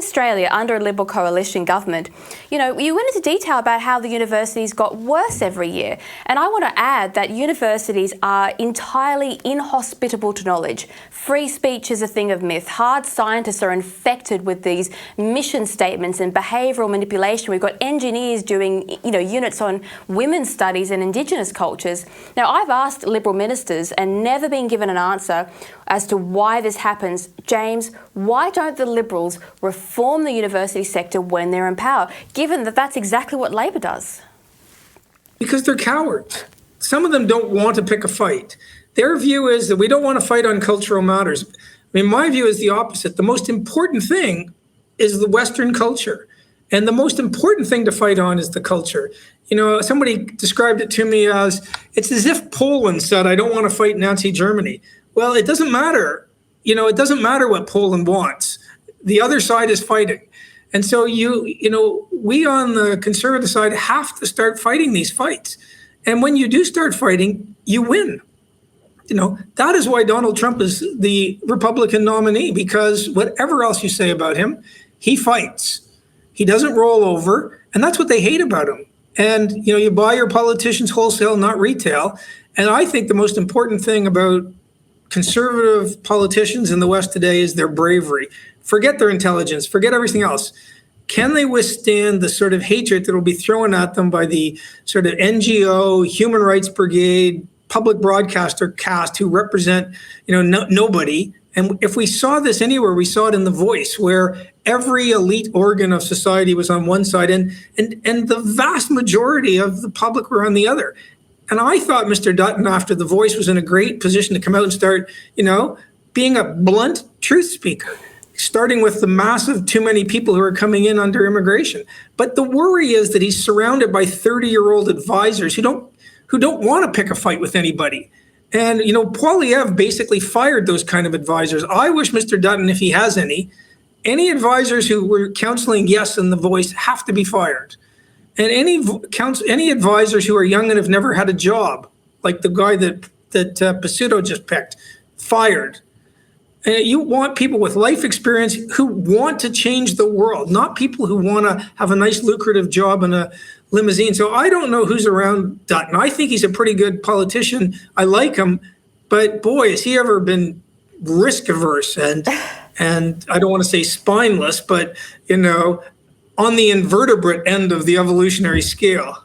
Australia, under a Liberal coalition government, you went into detail about how the universities got worse every year. And I want to add that universities are entirely inhospitable to knowledge. Free speech is a thing of myth. Hard scientists are infected with these mission statements and behavioural manipulation. We've got engineers doing, units on women's studies and Indigenous cultures. Now, I've asked Liberal ministers and never been given an answer as to why this happens. James, why don't the Liberals reform the university sector when they're in power, given that that's exactly what Labor does? Because they're cowards. Some of them don't want to pick a fight. Their view is that we don't want to fight on cultural matters. I mean, my view is the opposite. The most important thing is the Western culture. And the most important thing to fight on is the culture. Somebody described it to me as, it's as if Poland said, I don't want to fight Nazi Germany. Well, it doesn't matter. It doesn't matter what Poland wants. The other side is fighting. And so we on the conservative side have to start fighting these fights. And when you do start fighting, you win. That is why Donald Trump is the Republican nominee, because whatever else you say about him, he fights. He doesn't roll over. And that's what they hate about him. And, you buy your politicians wholesale, not retail. And I think the most important thing about conservative politicians in the West today is their bravery. Forget their intelligence, forget everything else. Can they withstand the sort of hatred that will be thrown at them by the sort of NGO, human rights brigade, public broadcaster caste who represent, nobody? And if we saw this anywhere, we saw it in The Voice, where every elite organ of society was on one side and the vast majority of the public were on the other. And I thought Mr. Dutton, after The Voice, was in a great position to come out and start, being a blunt truth speaker, starting with the massive too many people who are coming in under immigration. But the worry is that he's surrounded by 30-year-old advisors who don't want to pick a fight with anybody. And, Poilievre basically fired those kind of advisors. I wish Mr. Dutton, if he has any advisors who were counseling yes in The Voice have to be fired. And any advisors who are young and have never had a job, like the guy that Pasuto just picked, fired. And you want people with life experience who want to change the world, not people who want to have a nice lucrative job in a limousine. So I don't know who's around Dutton. I think he's a pretty good politician. I like him, but boy, has he ever been risk averse and I don't want to say spineless, but on the invertebrate end of the evolutionary scale.